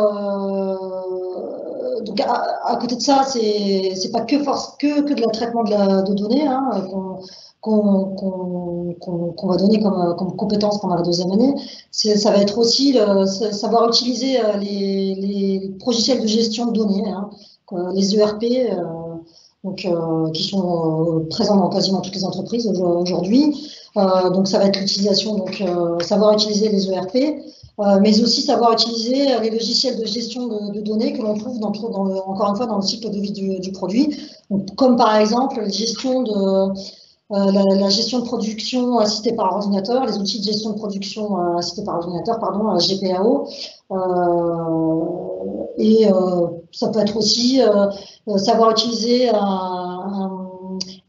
donc à côté de ça, c'est pas que de la traitement de données hein, qu'on va donner comme compétence pendant la deuxième année. Ça va être aussi savoir utiliser les logiciels de gestion de données, hein, les ERP. Qui sont présents dans quasiment toutes les entreprises aujourd'hui. Donc ça va être l'utilisation, savoir utiliser les ERP, mais aussi savoir utiliser les logiciels de gestion de données que l'on trouve encore une fois dans le cycle de vie du produit, donc, comme par exemple la gestion de production assistée par ordinateur, les outils de gestion de production assistée par ordinateur, GPAO. Ça peut être aussi savoir utiliser un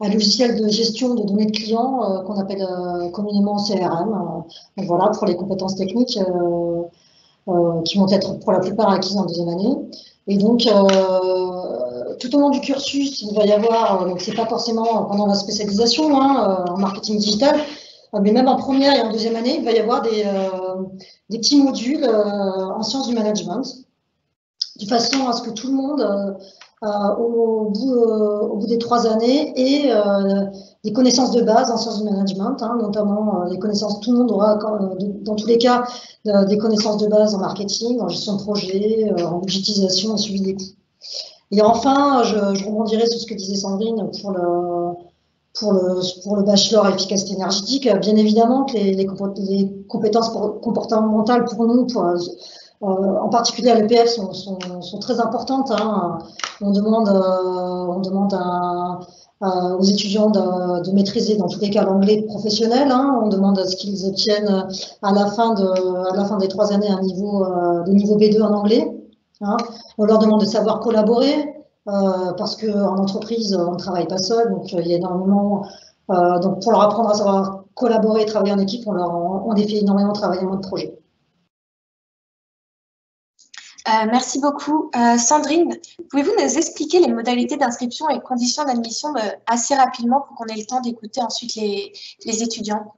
logiciel de gestion de données de clients qu'on appelle communément CRM. Voilà, pour les compétences techniques qui vont être pour la plupart acquises en deuxième année. Et donc, tout au long du cursus, il va y avoir, donc c'est pas forcément pendant la spécialisation en marketing digital, mais même en première et en deuxième année, il va y avoir des petits modules en sciences du management, de façon à ce que tout le monde, au bout des 3 années, ait des connaissances de base en sciences du management, hein, notamment les connaissances, tout le monde aura, dans tous les cas, des connaissances de base en marketing, en gestion de projet, en budgétisation, en suivi des coûts. Et enfin, je rebondirai sur ce que disait Sandrine pour le bachelor efficacité énergétique. Bien évidemment que les compétences comportementales pour nous, en particulier à l'EPF, sont très importantes. Hein. On demande aux étudiants de maîtriser dans tous les cas l'anglais professionnel. Hein. On demande à ce qu'ils obtiennent à la fin des 3 années un niveau B2 en anglais. Hein. On leur demande de savoir collaborer parce qu'en entreprise, on ne travaille pas seul. Donc, il y a énormément. Donc, pour leur apprendre à savoir collaborer et travailler en équipe, on les fait énormément travailler en mode projet. Merci beaucoup. Sandrine, pouvez-vous nous expliquer les modalités d'inscription et conditions d'admission assez rapidement pour qu'on ait le temps d'écouter ensuite les étudiants?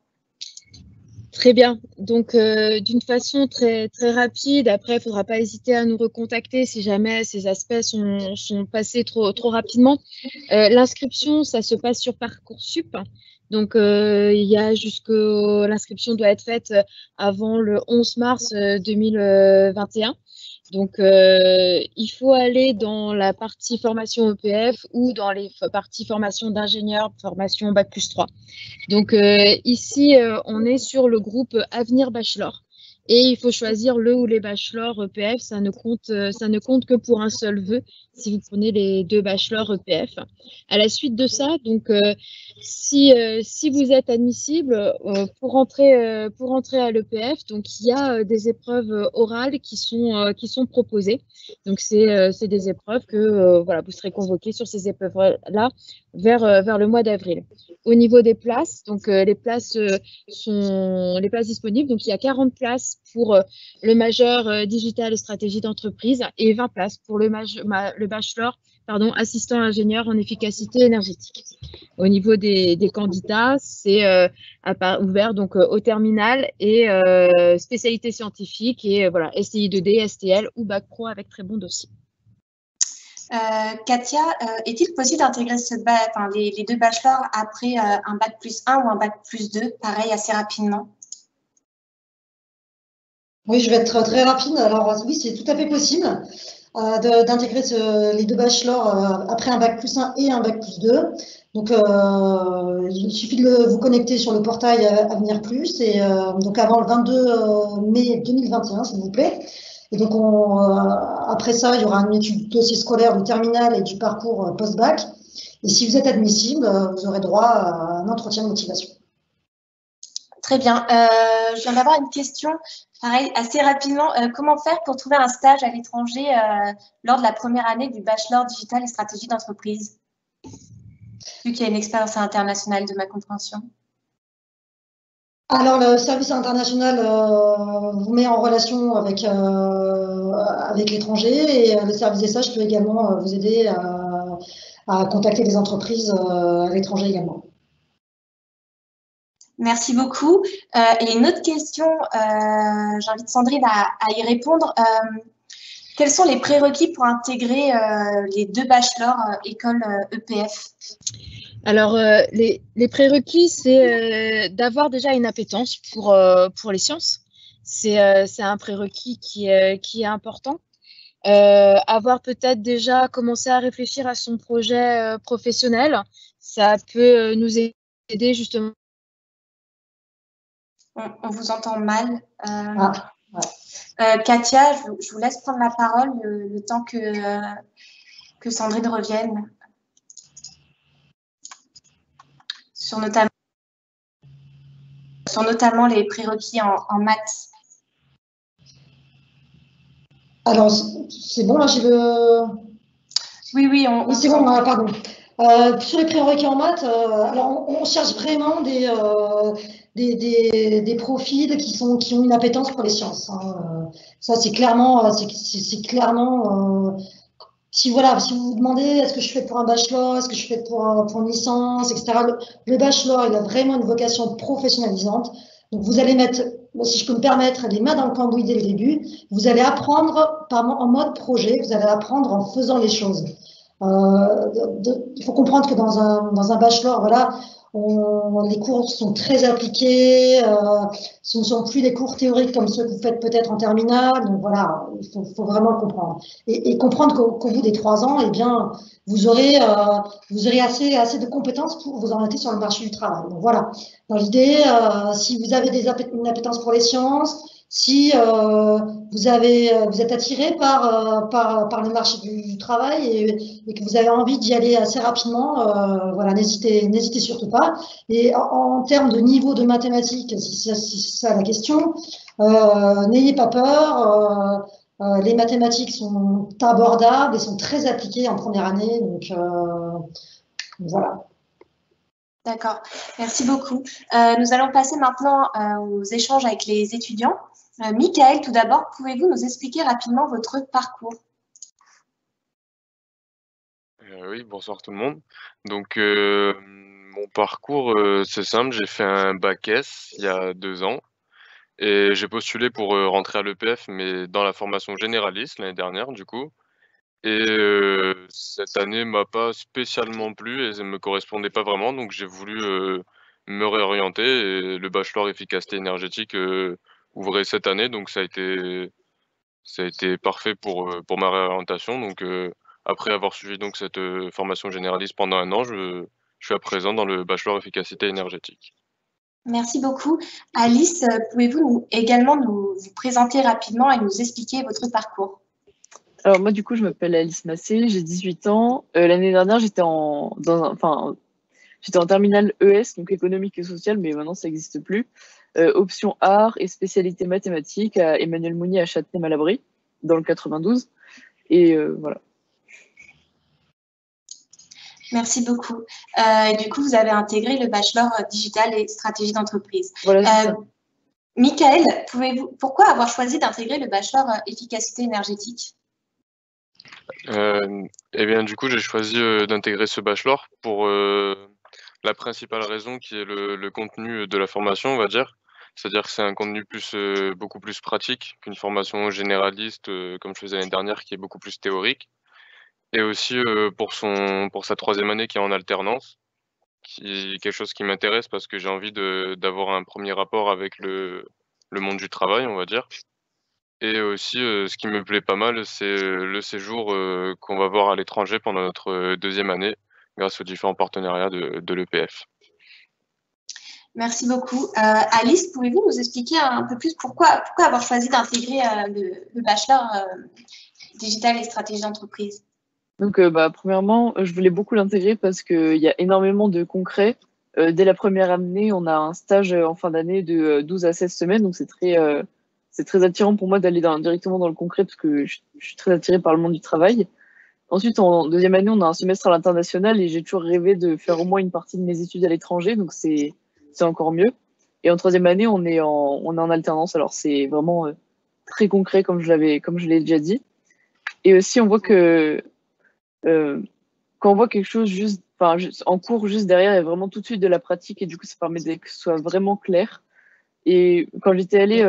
Très bien. Donc, d'une façon très, très rapide, après, il ne faudra pas hésiter à nous recontacter si jamais ces aspects sont passés trop rapidement. L'inscription, ça se passe sur Parcoursup. Donc, il y a l'inscription doit être faite avant le 11 mars 2021. Donc, il faut aller dans la partie formation EPF ou dans les parties formation d'ingénieur, formation Bac+3. Donc, ici, on est sur le groupe Avenir Bachelor. Et il faut choisir le ou les bachelors EPF. Ça ne compte que pour un seul vœu si vous prenez les 2 bachelors EPF. À la suite de ça, donc, si vous êtes admissible pour rentrer à l'EPF, donc il y a des épreuves orales qui sont proposées. Donc, c'est des épreuves que voilà, vous serez convoqués sur ces épreuves-là vers le mois d'avril. Au niveau des places, donc les places disponibles. Donc, il y a 40 places pour le majeur digital et stratégie d'entreprise et 20 places pour le bachelor assistant ingénieur en efficacité énergétique. Au niveau des candidats, c'est ouvert donc au terminal et spécialité scientifique et voilà, STI 2D, STL ou Bac Pro avec très bon dossier. Katia, est-il possible d'intégrer les 2 bachelors après un Bac+1 ou un Bac+2, pareil, assez rapidement? Oui, je vais être très rapide. Alors oui, c'est tout à fait possible d'intégrer les 2 bachelors après un Bac+1 et un Bac+2. Donc, il suffit de vous connecter sur le portail Avenir Plus et donc avant le 22 mai 2021, s'il vous plaît. Et donc, après ça, il y aura une étude du dossier scolaire, du terminal et du parcours post-bac. Et si vous êtes admissible, vous aurez droit à un entretien de motivation. Très bien. Je viens d'avoir une question, pareil, assez rapidement. Comment faire pour trouver un stage à l'étranger lors de la première année du bachelor digital et stratégie d'entreprise, vu qu'il y a une expérience internationale de ma compréhension? Alors, le service international vous met en relation avec l'étranger et le service des stages peut également vous aider à contacter des entreprises à l'étranger également. Merci beaucoup. Et une autre question, j'invite Sandrine à y répondre. Quels sont les prérequis pour intégrer les 2 bachelors école EPF? Alors, les prérequis, c'est d'avoir déjà une appétence pour les sciences. C'est un prérequis qui est important. Avoir peut-être déjà commencé à réfléchir à son projet professionnel, ça peut nous aider justement. On vous entend mal. Katia, je vous laisse prendre la parole le temps que Sandrine revienne sur notamment les prérequis en maths. Alors, c'est bon, là, j'ai le… Oui, c'est bon, pardon. Sur les prérequis en maths, alors on cherche vraiment des profils qui ont une appétence pour les sciences. Hein. Ça, c'est clairement, si vous vous demandez est-ce que je fais pour un bachelor, est-ce que je fais pour une licence, etc. Le bachelor, il a vraiment une vocation professionnalisante. Donc, vous allez mettre, si je peux me permettre, les mains dans le cambouis dès le début. Vous allez apprendre en mode projet, vous allez apprendre en faisant les choses. Il faut comprendre que dans un bachelor, voilà, les cours sont très appliqués, ce ne sont plus des cours théoriques comme ceux que vous faites peut-être en terminale. Donc voilà, il faut vraiment le comprendre. Et comprendre qu'au bout des 3 ans, eh bien, vous aurez assez de compétences pour vous orienter sur le marché du travail. Donc voilà, dans l'idée, si vous avez une appétence pour les sciences, si vous êtes attiré par le marché du travail et que vous avez envie d'y aller assez rapidement, voilà, n'hésitez surtout pas. Et en termes de niveau de mathématiques, si c'est ça la question, n'ayez pas peur. Les mathématiques sont abordables et sont très appliquées en première année. Donc voilà. D'accord, merci beaucoup. Nous allons passer maintenant aux échanges avec les étudiants. Michael, tout d'abord, pouvez-vous nous expliquer rapidement votre parcours? Oui, bonsoir tout le monde. Donc, mon parcours, c'est simple, j'ai fait un bac S il y a 2 ans et j'ai postulé pour rentrer à l'EPF, mais dans la formation généraliste l'année dernière, du coup. Et cette année m'a pas spécialement plu et ça me correspondait pas vraiment, donc j'ai voulu me réorienter. Et le bachelor efficacité énergétique ouvrait cette année, donc ça a été parfait pour ma réorientation. Donc après avoir suivi donc cette formation généraliste pendant un an, je suis à présent dans le bachelor efficacité énergétique. Merci beaucoup. Alice, pouvez-vous également vous présenter rapidement et nous expliquer votre parcours? Alors moi, du coup, je m'appelle Alice Massé, j'ai 18 ans. L'année dernière, j'étais en terminale ES, donc économique et sociale, mais maintenant, ça n'existe plus. Option art et spécialité mathématiques à Emmanuel Mounier à Châtenay-Malabry, dans le 92. Et voilà. Merci beaucoup. Et du coup, vous avez intégré le bachelor digital et stratégie d'entreprise. Voilà, c'est ça. Michael, pourquoi avoir choisi d'intégrer le bachelor efficacité énergétique? Eh bien, du coup, j'ai choisi d'intégrer ce bachelor pour la principale raison qui est le contenu de la formation, on va dire. C'est-à-dire que c'est un contenu beaucoup plus pratique qu'une formation généraliste, comme je faisais l'année dernière, qui est beaucoup plus théorique. Et aussi pour sa 3e année qui est en alternance, qui est quelque chose qui m'intéresse parce que j'ai envie d'avoir un premier rapport avec le monde du travail, on va dire. Et aussi, ce qui me plaît pas mal, c'est le séjour qu'on va avoir à l'étranger pendant notre 2e année, grâce aux différents partenariats de l'EPF. Merci beaucoup. Alice, pouvez-vous nous expliquer un peu plus pourquoi avoir choisi d'intégrer le bachelor digital et stratégie d'entreprise? Donc, premièrement, je voulais beaucoup l'intégrer parce qu'il y a énormément de concret. Dès la première année, on a un stage en fin d'année de 12 à 16 semaines, donc c'est très attirant pour moi d'aller directement dans le concret parce que je suis très attirée par le monde du travail. Ensuite, en 2e année, on a un semestre à l'international et j'ai toujours rêvé de faire au moins une partie de mes études à l'étranger, donc c'est encore mieux. Et en 3e année, on est en alternance, alors c'est vraiment très concret comme je l'ai déjà dit. Et aussi, on voit que quand on voit quelque chose juste en cours, juste derrière, il y a vraiment tout de suite de la pratique et du coup, ça permet que ce soit vraiment clair. Et quand j'étais allée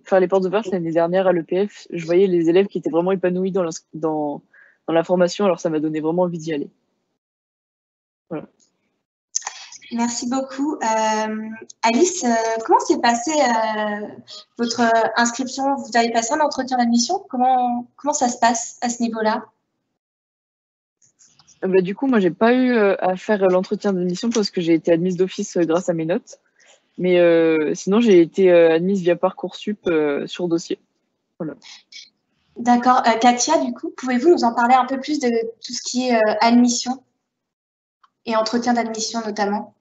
faire les portes ouvertes l'année dernière à l'EPF, je voyais les élèves qui étaient vraiment épanouis dans la formation, alors ça m'a donné vraiment envie d'y aller. Voilà. Merci beaucoup. Alice, comment s'est passée votre inscription? Vous avez passé un entretien d'admission? Comment ça se passe à ce niveau-là? Du coup, moi, j'ai pas eu à faire l'entretien d'admission parce que j'ai été admise d'office grâce à mes notes. Mais sinon, j'ai été admise via Parcoursup sur dossier. Voilà. D'accord. Katia, du coup, pouvez-vous nous en parler un peu plus de tout ce qui est admission et entretien d'admission notamment?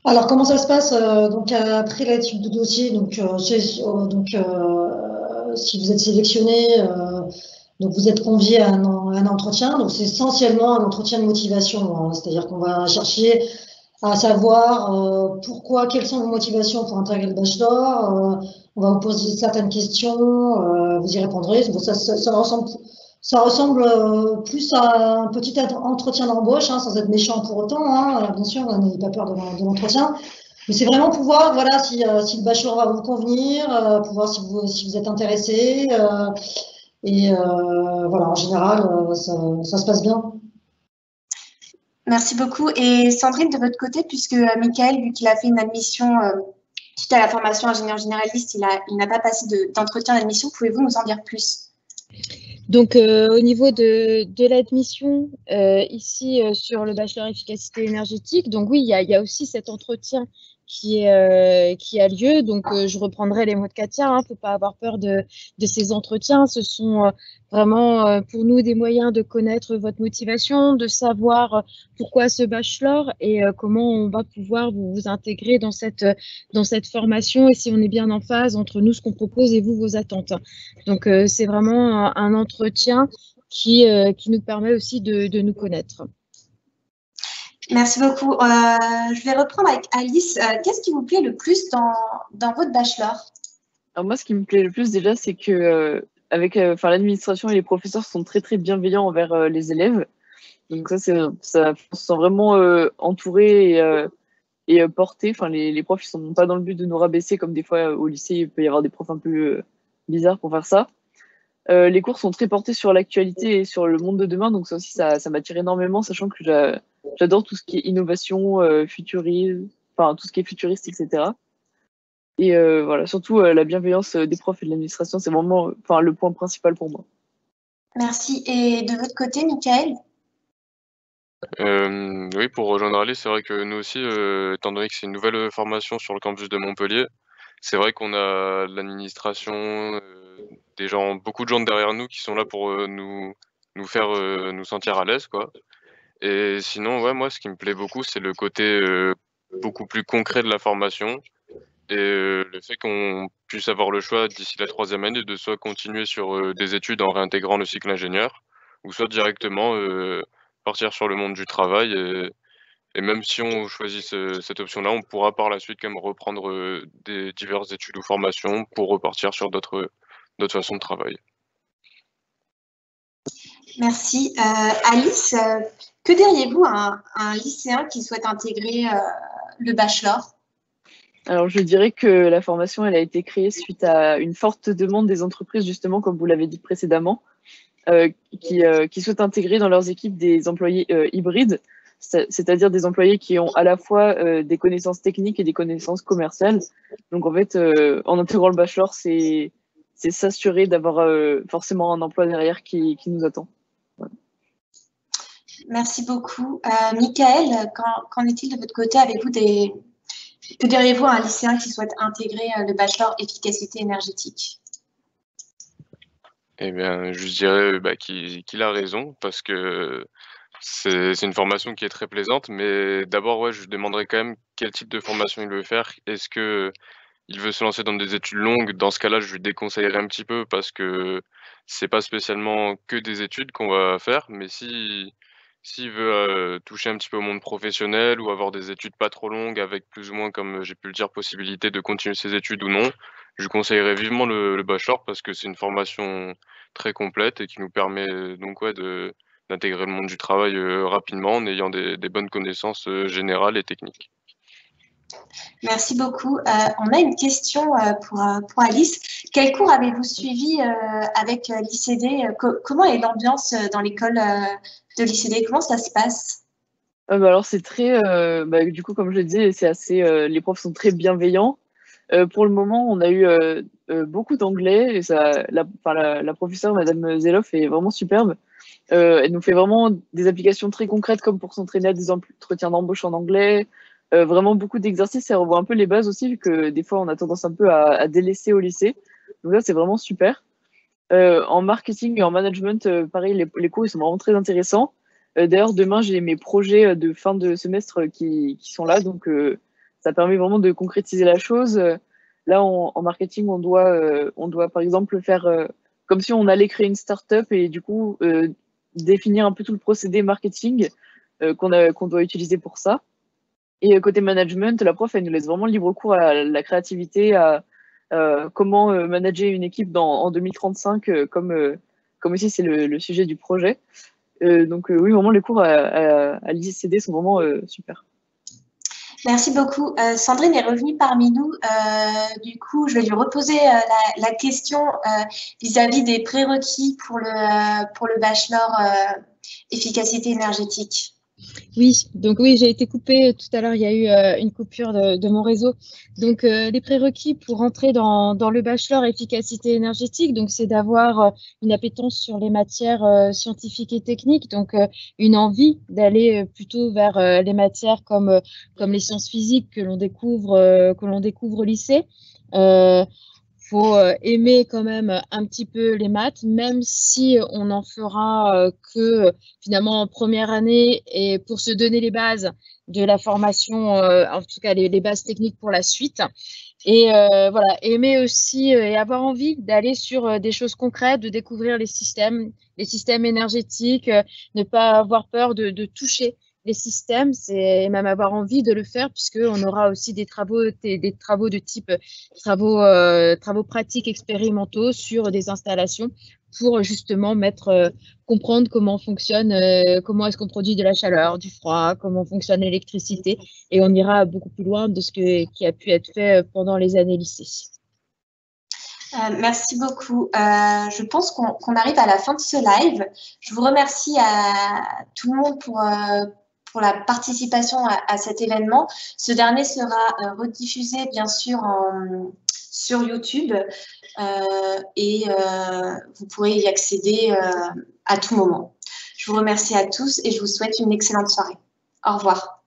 Alors, comment ça se passe donc après l'étude de dossier, si vous êtes sélectionné, donc vous êtes convié à un entretien. Donc c'est essentiellement un entretien de motivation, hein. C'est-à-dire qu'on va chercher à savoir pourquoi, quelles sont vos motivations pour intégrer le bachelor. On va vous poser certaines questions, vous y répondrez. Bon, ça ressemble plus à un petit entretien d'embauche, hein, sans être méchant pour autant, hein. Bien sûr, n'ayez pas peur de l'entretien. Mais c'est vraiment pour voir voilà, si le bachelor va vous convenir, pour voir si vous êtes intéressé. Voilà, en général, ça se passe bien. Merci beaucoup. Et Sandrine, de votre côté, puisque Michael, vu qu'il a fait une admission suite à la formation ingénieur généraliste, il n'a pas passé d'entretien d'admission, pouvez-vous nous en dire plus? Donc, au niveau de l'admission, ici, sur le bachelor efficacité énergétique, donc oui, il y a aussi cet entretien qui a lieu. Donc, je reprendrai les mots de Katia, hein, faut pas avoir peur de ces entretiens. Ce sont vraiment pour nous des moyens de connaître votre motivation, de savoir pourquoi ce bachelor et comment on va pouvoir vous intégrer dans cette formation et si on est bien en phase entre nous, ce qu'on propose et vous, vos attentes. Donc, c'est vraiment un entretien qui nous permet aussi de nous connaître. Merci beaucoup. Je vais reprendre avec Alice. Qu'est-ce qui vous plaît le plus dans votre bachelor? Alors moi, ce qui me plaît le plus déjà, c'est que l'administration et les professeurs sont très très bienveillants envers les élèves. Donc on se sent vraiment entouré et porté. Enfin, les profs, ils sont pas dans le but de nous rabaisser comme des fois au lycée, il peut y avoir des profs un peu bizarres pour faire ça. Les cours sont très portés sur l'actualité et sur le monde de demain, donc ça aussi, ça m'attire énormément, sachant que j'adore tout ce qui est innovation, futurisme, enfin tout ce qui est futuriste, etc. Et voilà, surtout la bienveillance des profs et de l'administration, c'est vraiment le point principal pour moi. Merci. Et de votre côté, Michael? Oui, pour rejoindre Alice, c'est vrai que nous aussi, étant donné que c'est une nouvelle formation sur le campus de Montpellier, c'est vrai qu'on a l'administration, des gens, beaucoup de gens derrière nous qui sont là pour nous faire nous sentir à l'aise, quoi. Et sinon, ouais, moi, ce qui me plaît beaucoup, c'est le côté beaucoup plus concret de la formation et le fait qu'on puisse avoir le choix d'ici la troisième année de soit continuer sur des études en réintégrant le cycle ingénieur ou soit directement partir sur le monde du travail. Et même si on choisit cette option-là, on pourra par la suite quand même reprendre des diverses études ou formations pour repartir sur d'autres façons de travail. Merci. Alice, que diriez-vous à un lycéen qui souhaite intégrer le bachelor? Alors, je dirais que la formation, elle a été créée suite à une forte demande des entreprises, justement, comme vous l'avez dit précédemment, qui souhaitent intégrer dans leurs équipes des employés hybrides, c'est-à-dire des employés qui ont à la fois des connaissances techniques et des connaissances commerciales. Donc, en fait, en intégrant le bachelor, c'est s'assurer d'avoir forcément un emploi derrière qui nous attend. Voilà. Merci beaucoup. Michael, qu'en est-il de votre côté? Que diriez-vous à un lycéen qui souhaite intégrer le bachelor efficacité énergétique? Eh bien, je dirais qu'il a raison parce que c'est une formation qui est très plaisante, mais d'abord, ouais, je lui demanderais quand même quel type de formation il veut faire. Est-ce que il veut se lancer dans des études longues? Dans ce cas-là, je lui déconseillerais un petit peu parce que c'est pas spécialement que des études qu'on va faire, mais s'il veut toucher un petit peu au monde professionnel ou avoir des études pas trop longues avec plus ou moins, comme j'ai pu le dire, possibilité de continuer ses études ou non, je lui conseillerais vivement le bachelor parce que c'est une formation très complète et qui nous permet donc ouais d'intégrer le monde du travail rapidement en ayant des bonnes connaissances générales et techniques. Merci beaucoup. On a une question pour Alice. Quel cours avez-vous suivi avec l'ICD? Comment est l'ambiance dans l'école de l'ICD? Comment ça se passe? Alors, c'est très, du coup, comme je le disais, c'est assez, les profs sont très bienveillants. Pour le moment, on a eu beaucoup d'anglais et la professeure, Madame Zeloff, est vraiment superbe. Elle nous fait vraiment des applications très concrètes comme pour s'entraîner à des entretiens d'embauche en anglais. Vraiment beaucoup d'exercices et elle revoit un peu les bases aussi, vu que des fois on a tendance un peu à délaisser au lycée. Donc là, c'est vraiment super. En marketing et en management, pareil, les cours ils sont vraiment très intéressants. D'ailleurs, demain, j'ai mes projets de fin de semestre qui sont là, donc ça permet vraiment de concrétiser la chose. Là, en marketing, on doit par exemple faire comme si on allait créer une start-up et du coup définir un peu tout le procédé marketing qu'on doit utiliser pour ça. Et côté management, la prof, elle nous laisse vraiment libre cours à la créativité, à comment manager une équipe en 2035, comme aussi c'est le sujet du projet. Donc oui, vraiment, les cours à l'ICD sont vraiment super. Merci beaucoup. Sandrine est revenue parmi nous. Du coup, je vais lui reposer la question vis-à-vis des prérequis pour le bachelor efficacité énergétique. Oui, donc oui, j'ai été coupée tout à l'heure, il y a eu une coupure de mon réseau. Donc les prérequis pour entrer dans le bachelor efficacité énergétique, donc c'est d'avoir une appétence sur les matières scientifiques et techniques, donc une envie d'aller plutôt vers les matières comme les sciences physiques que l'on découvre au lycée. Faut aimer quand même un petit peu les maths, même si on n'en fera que finalement en première année et pour se donner les bases de la formation, en tout cas les bases techniques pour la suite. Et voilà, aimer aussi et avoir envie d'aller sur des choses concrètes, de découvrir les systèmes énergétiques, ne pas avoir peur de toucher les systèmes, c'est même avoir envie de le faire puisqu'on aura aussi des travaux de type travaux pratiques expérimentaux sur des installations pour justement comprendre comment fonctionne, comment est-ce qu'on produit de la chaleur, du froid, comment fonctionne l'électricité, et on ira beaucoup plus loin de ce qui a pu être fait pendant les années lycée. Merci beaucoup. Je pense qu'on arrive à la fin de ce live. Je vous remercie à tout le monde pour la participation à cet événement. Ce dernier sera rediffusé, bien sûr, sur YouTube et vous pourrez y accéder à tout moment. Je vous remercie à tous et je vous souhaite une excellente soirée. Au revoir.